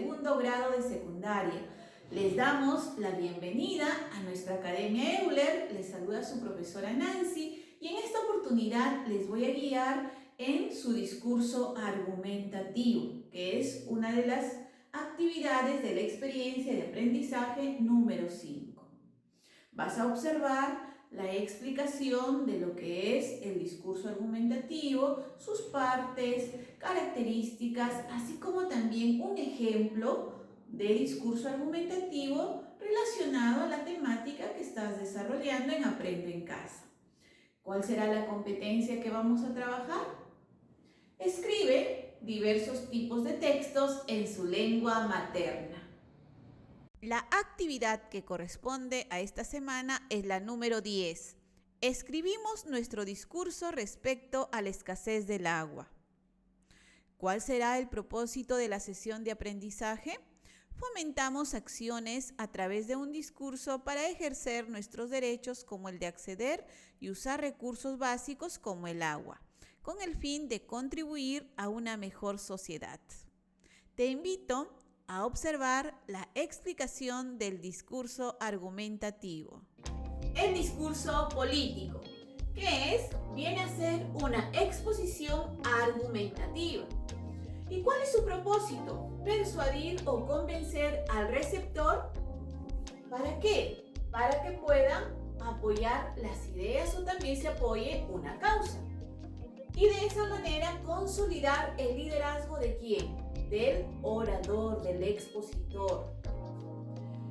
segundo grado de secundaria. Les damos la bienvenida a nuestra Academia Euler. Les saluda su profesora Nancy y en esta oportunidad les voy a guiar en su discurso argumentativo, que es una de las actividades de la experiencia de aprendizaje número 5. Vas a observar la explicación de lo que es el discurso argumentativo, sus partes, características, así como también un ejemplo de discurso argumentativo relacionado a la temática que estás desarrollando en Aprende en Casa. ¿Cuál será la competencia que vamos a trabajar? Escribe diversos tipos de textos en su lengua materna. La actividad que corresponde a esta semana es la número 10. Escribimos nuestro discurso respecto a la escasez del agua. ¿Cuál será el propósito de la sesión de aprendizaje? Fomentamos acciones a través de un discurso para ejercer nuestros derechos como el de acceder y usar recursos básicos como el agua, con el fin de contribuir a una mejor sociedad. Te invito a observar la explicación del discurso argumentativo. El discurso político, viene a ser una exposición argumentativa. ¿Y cuál es su propósito? Persuadir o convencer al receptor. ¿Para qué? Para que puedan apoyar las ideas o también se apoye una causa. Y de esa manera consolidar el liderazgo de ¿quién? Del orador, del expositor.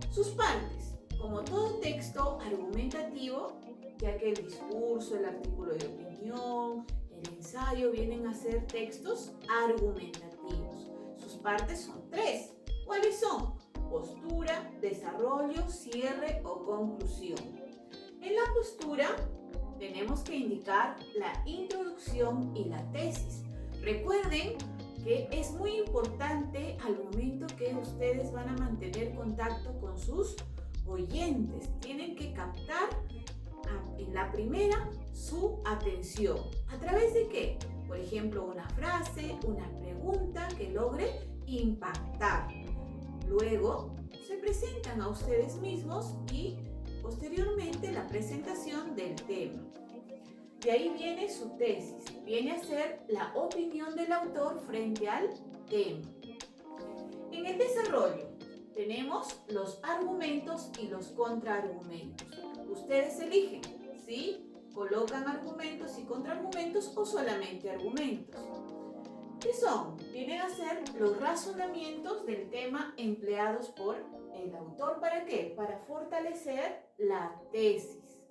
Sus partes, como todo texto argumentativo, ya que el discurso, el artículo de opinión, el ensayo vienen a ser textos argumentativos. Sus partes son 3. ¿Cuáles son? Postura, desarrollo, cierre o conclusión. En la postura tenemos que indicar la introducción y la tesis. Recuerden que es muy importante al momento que ustedes van a mantener contacto con sus oyentes. Tienen que captar en la primera su atención. ¿A través de qué? Por ejemplo, una frase, una pregunta que logre impactar. Luego se presentan a ustedes mismos y posteriormente la presentación del tema. De ahí viene su tesis, viene a ser la opinión del autor frente al tema. En el desarrollo tenemos los argumentos y los contraargumentos. Ustedes eligen si colocan argumentos y contraargumentos o solamente argumentos. ¿Qué son? Vienen a ser los razonamientos del tema empleados por el autor. ¿Para qué? Para fortalecer la tesis.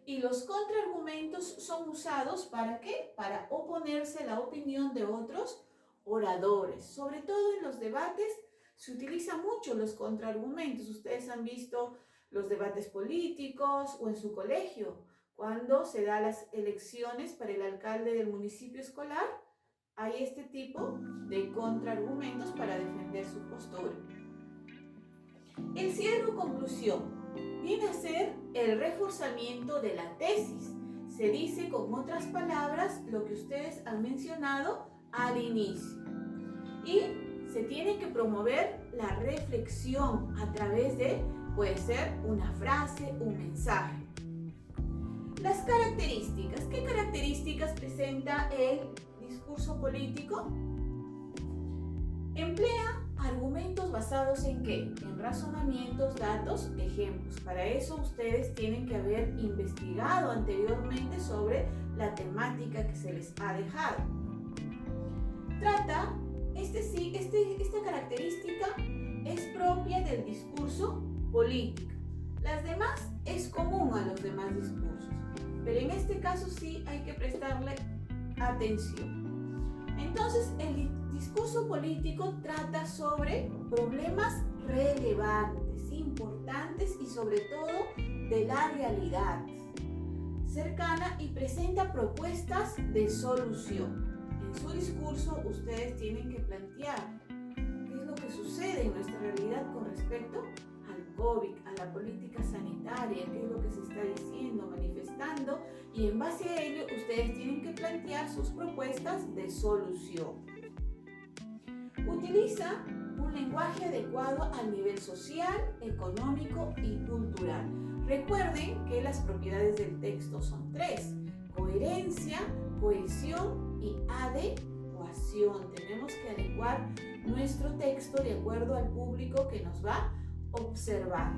Y los contraargumentos son usados ¿para qué? Para oponerse a la opinión de otros oradores. Sobre todo en los debates se utilizan mucho los contraargumentos. Ustedes han visto los debates políticos o en su colegio, cuando se dan las elecciones para el alcalde del municipio escolar, hay este tipo de contraargumentos para defender su postura. El cierre o conclusión viene a ser el reforzamiento de la tesis. Se dice con otras palabras lo que ustedes han mencionado al inicio. Y se tiene que promover la reflexión a través de, puede ser una frase, un mensaje. Las características. ¿Qué características presenta el discurso político? Emplea argumentos basados ¿en qué? En razonamientos, datos, ejemplos. Para eso ustedes tienen que haber investigado anteriormente sobre la temática que se les ha dejado. Trata, esta característica es propia del discurso político. Las demás es común a los demás discursos, pero en este caso sí hay que prestarle atención. Entonces, el discurso político trata sobre problemas relevantes, importantes y sobre todo de la realidad cercana y presenta propuestas de solución. En su discurso ustedes tienen que plantear qué es lo que sucede en nuestra realidad con respecto al COVID, a la política sanitaria, qué es lo que se está diciendo, manifestando, y en base a ello ustedes tienen que plantear sus propuestas de solución. Utiliza un lenguaje adecuado al nivel social, económico y cultural. Recuerden que las propiedades del texto son 3: coherencia, cohesión y adecuación. Tenemos que adecuar nuestro texto de acuerdo al público que nos va a observar.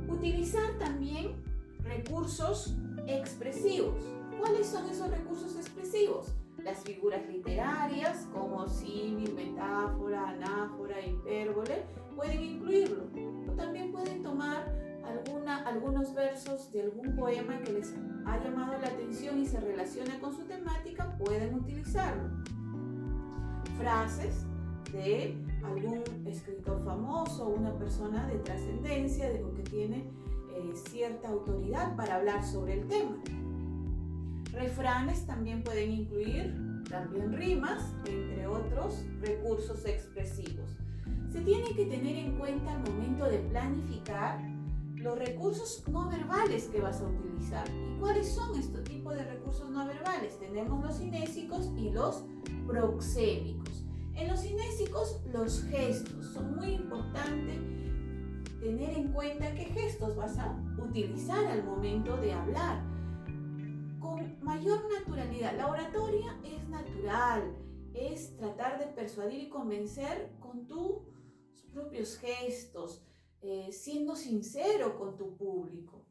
Utilizar también recursos expresivos. ¿Cuáles son esos recursos expresivos? Las figuras literarias como símil, metáfora, anáfora, hipérbole pueden incluirlo. O también pueden tomar algunos versos de algún poema que les ha llamado la atención y se relaciona con su temática, pueden utilizarlo. Frases de algún escritor famoso o una persona de trascendencia, de lo que tiene cierta autoridad para hablar sobre el tema. Refranes también pueden incluir, también rimas, entre otros recursos expresivos. Se tiene que tener en cuenta al momento de planificar los recursos no verbales que vas a utilizar. ¿Y cuáles son estos tipos de recursos no verbales? Tenemos los cinésicos y los proxémicos. En los cinésicos, los gestos son muy importantes. Tener en cuenta qué gestos vas a utilizar al momento de hablar con mayor naturalidad. La oratoria es natural, es tratar de persuadir y convencer con tus propios gestos, siendo sincero con tu público.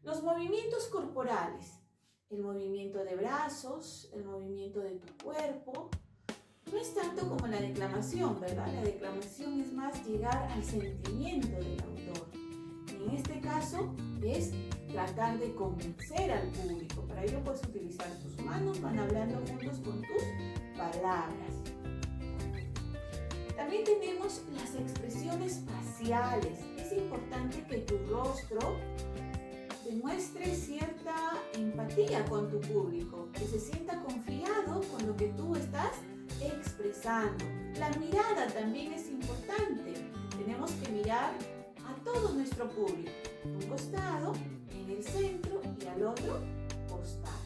Los movimientos corporales, el movimiento de brazos, el movimiento de tu cuerpo, no es tanto como la declamación, ¿verdad? La declamación es más llegar al sentimiento del autor. Y en este caso es tratar de convencer al público. Para ello puedes utilizar tus manos, van hablando juntos con tus palabras. También tenemos las expresiones faciales. Es importante que tu rostro demuestre cierta empatía con tu público, que se sienta confiado con lo que tú estás expresando. La mirada también es importante. Tenemos que mirar a todo nuestro público, un costado, en el centro y al otro costado.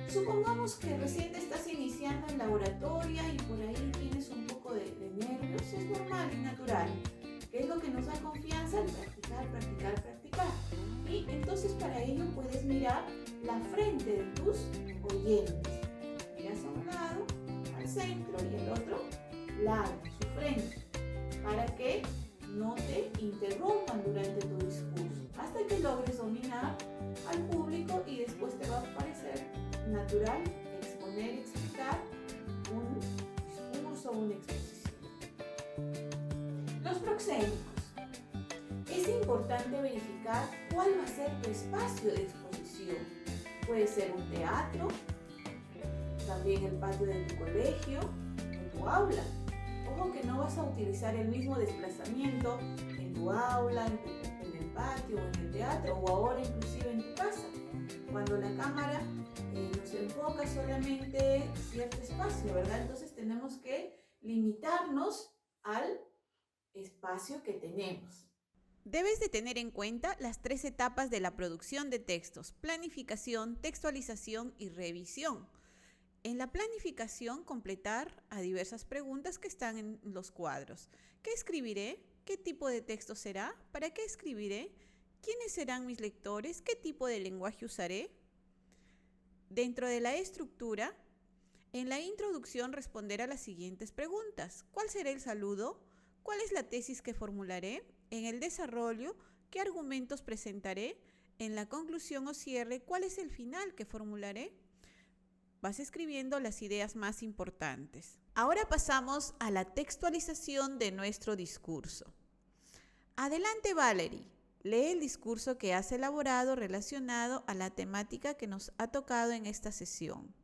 Supongamos que recién te estás iniciando en la oratoria y por ahí tienes un poco de nervios. Es normal y natural. ¿Qué es lo que nos da confianza? Practicar, practicar, practicar. Y entonces para ello puedes mirar la frente de tus oyentes. Miras a un lado, al centro y al otro lado, su frente, para que no te interrumpan durante tu discurso, hasta que logres dominar al público y después te va a parecer natural exponer, explicar un discurso o una exposición. Los proxémicos. Es importante verificar cuál va a ser tu espacio de exposición. Puede ser un teatro, también el patio de tu colegio o tu aula. Ojo que no vas a utilizar el mismo desplazamiento en tu aula, en el patio o en el teatro o ahora inclusive en tu casa. Cuando la cámara nos enfoca solamente cierto espacio, ¿verdad? Entonces tenemos que limitarnos al espacio que tenemos. Debes de tener en cuenta las 3 etapas de la producción de textos: planificación, textualización y revisión. En la planificación, completar a diversas preguntas que están en los cuadros. ¿Qué escribiré? ¿Qué tipo de texto será? ¿Para qué escribiré? ¿Quiénes serán mis lectores? ¿Qué tipo de lenguaje usaré? Dentro de la estructura, en la introducción responder a las siguientes preguntas. ¿Cuál será el saludo? ¿Cuál es la tesis que formularé? En el desarrollo, ¿qué argumentos presentaré? En la conclusión o cierre, ¿cuál es el final que formularé? Vas escribiendo las ideas más importantes. Ahora pasamos a la textualización de nuestro discurso. Adelante, Valerie. Lee el discurso que has elaborado relacionado a la temática que nos ha tocado en esta sesión.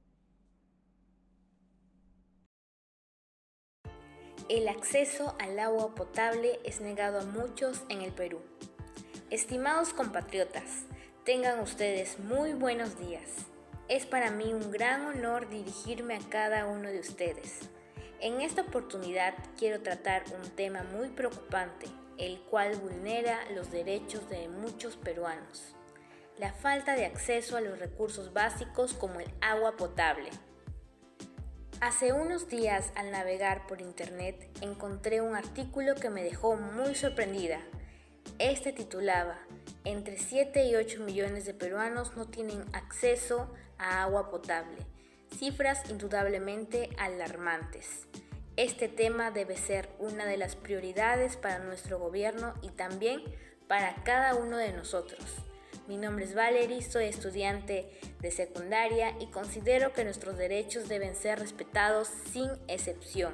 El acceso al agua potable es negado a muchos en el Perú. Estimados compatriotas, tengan ustedes muy buenos días. Es para mí un gran honor dirigirme a cada uno de ustedes. En esta oportunidad quiero tratar un tema muy preocupante, el cual vulnera los derechos de muchos peruanos: la falta de acceso a los recursos básicos como el agua potable. Hace unos días, al navegar por internet, encontré un artículo que me dejó muy sorprendida. Este titulaba: entre 7 y 8 millones de peruanos no tienen acceso a agua potable. Cifras indudablemente alarmantes. Este tema debe ser una de las prioridades para nuestro gobierno y también para cada uno de nosotros. Mi nombre es Valerie, soy estudiante de secundaria y considero que nuestros derechos deben ser respetados sin excepción.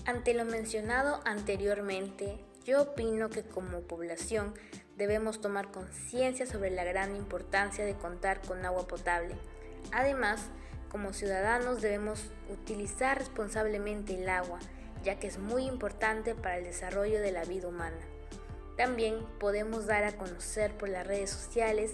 Ante lo mencionado anteriormente, yo opino que como población debemos tomar conciencia sobre la gran importancia de contar con agua potable. Además, como ciudadanos debemos utilizar responsablemente el agua, ya que es muy importante para el desarrollo de la vida humana. También podemos dar a conocer por las redes sociales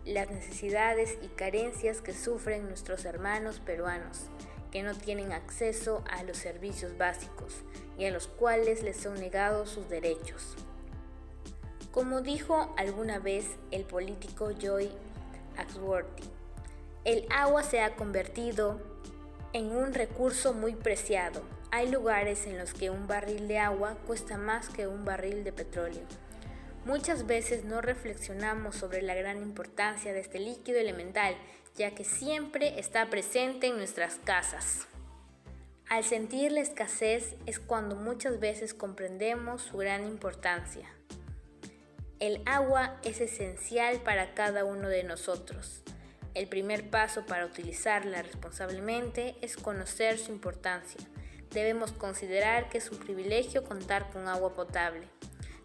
las necesidades y carencias que sufren nuestros hermanos peruanos, que no tienen acceso a los servicios básicos y a los cuales les son negados sus derechos. Como dijo alguna vez el político Joy Axworthy, el agua se ha convertido en un recurso muy preciado. Hay lugares en los que un barril de agua cuesta más que un barril de petróleo. Muchas veces no reflexionamos sobre la gran importancia de este líquido elemental, ya que siempre está presente en nuestras casas. Al sentir la escasez es cuando muchas veces comprendemos su gran importancia. El agua es esencial para cada uno de nosotros. El primer paso para utilizarla responsablemente es conocer su importancia. Debemos considerar que es un privilegio contar con agua potable.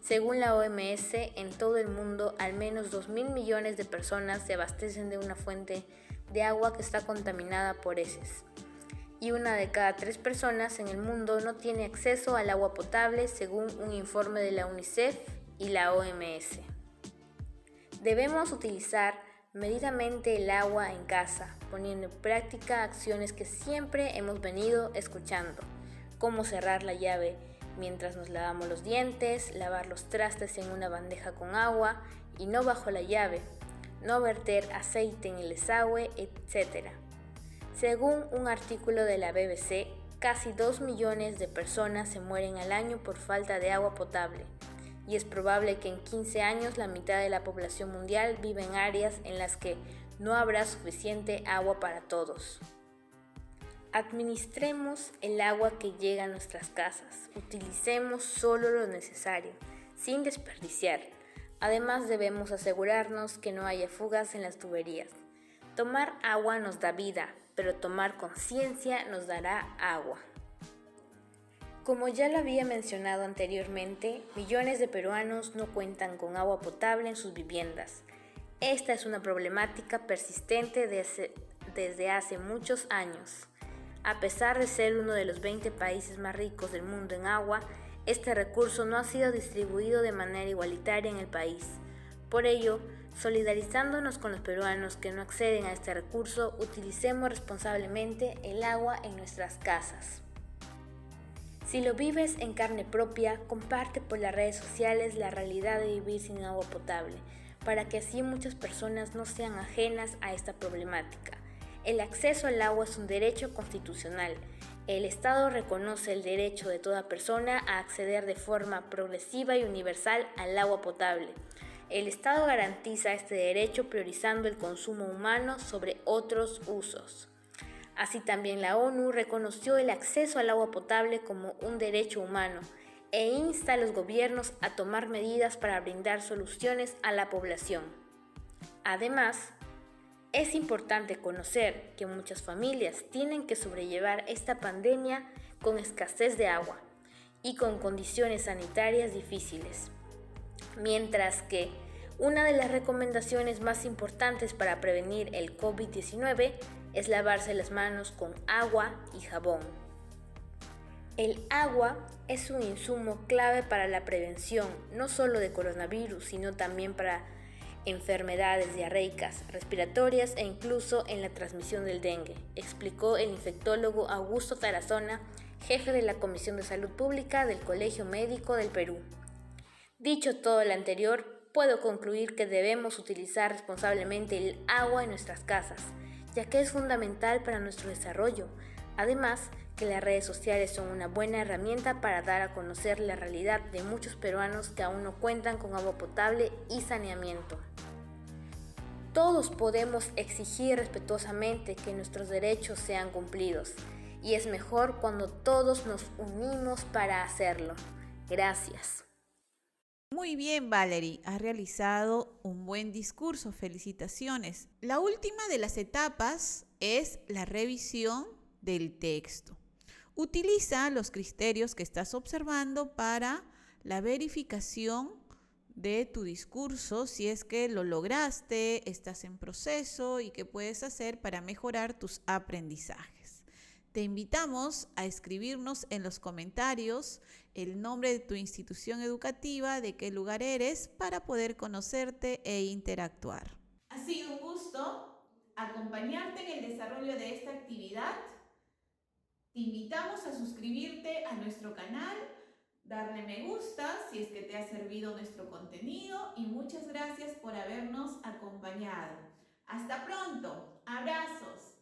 Según la OMS, en todo el mundo, al menos 2.000 millones de personas se abastecen de una fuente de agua que está contaminada por heces. Y 1 de cada 3 personas en el mundo no tiene acceso al agua potable, según un informe de la UNICEF y la OMS. Debemos utilizar medidamente el agua en casa, poniendo en práctica acciones que siempre hemos venido escuchando, como cerrar la llave mientras nos lavamos los dientes, lavar los trastes en una bandeja con agua y no bajo la llave, no verter aceite en el desagüe, etc. Según un artículo de la BBC, casi 2 millones de personas se mueren al año por falta de agua potable, y es probable que en 15 años la mitad de la población mundial vive en áreas en las que no habrá suficiente agua para todos. Administremos el agua que llega a nuestras casas. Utilicemos solo lo necesario, sin desperdiciar. Además, debemos asegurarnos que no haya fugas en las tuberías. Tomar agua nos da vida, pero tomar conciencia nos dará agua. Como ya lo había mencionado anteriormente, millones de peruanos no cuentan con agua potable en sus viviendas. Esta es una problemática persistente desde hace muchos años. A pesar de ser uno de los 20 países más ricos del mundo en agua, este recurso no ha sido distribuido de manera igualitaria en el país. Por ello, solidarizándonos con los peruanos que no acceden a este recurso, utilicemos responsablemente el agua en nuestras casas. Si lo vives en carne propia, comparte por las redes sociales la realidad de vivir sin agua potable, para que así muchas personas no sean ajenas a esta problemática. El acceso al agua es un derecho constitucional. El Estado reconoce el derecho de toda persona a acceder de forma progresiva y universal al agua potable. El Estado garantiza este derecho priorizando el consumo humano sobre otros usos. Así también la ONU reconoció el acceso al agua potable como un derecho humano e insta a los gobiernos a tomar medidas para brindar soluciones a la población. Además, es importante conocer que muchas familias tienen que sobrellevar esta pandemia con escasez de agua y con condiciones sanitarias difíciles, mientras que una de las recomendaciones más importantes para prevenir el COVID-19 es lavarse las manos con agua y jabón. El agua es un insumo clave para la prevención no solo de coronavirus, sino también para enfermedades diarreicas, respiratorias e incluso en la transmisión del dengue, explicó el infectólogo Augusto Tarazona, jefe de la Comisión de Salud Pública del Colegio Médico del Perú. Dicho todo lo anterior, puedo concluir que debemos utilizar responsablemente el agua en nuestras casas, ya que es fundamental para nuestro desarrollo. Además, que las redes sociales son una buena herramienta para dar a conocer la realidad de muchos peruanos que aún no cuentan con agua potable y saneamiento. Todos podemos exigir respetuosamente que nuestros derechos sean cumplidos, y es mejor cuando todos nos unimos para hacerlo. Gracias. Muy bien, Valerie, has realizado un buen discurso, felicitaciones. La última de las etapas es la revisión del texto. Utiliza los criterios que estás observando para la verificación de tu discurso, si es que lo lograste, estás en proceso y qué puedes hacer para mejorar tus aprendizajes. Te invitamos a escribirnos en los comentarios el nombre de tu institución educativa, de qué lugar eres, para poder conocerte e interactuar. Ha sido un gusto acompañarte en el desarrollo de esta actividad. Te invitamos a suscribirte a nuestro canal, darle me gusta si es que te ha servido nuestro contenido y muchas gracias por habernos acompañado. Hasta pronto, abrazos.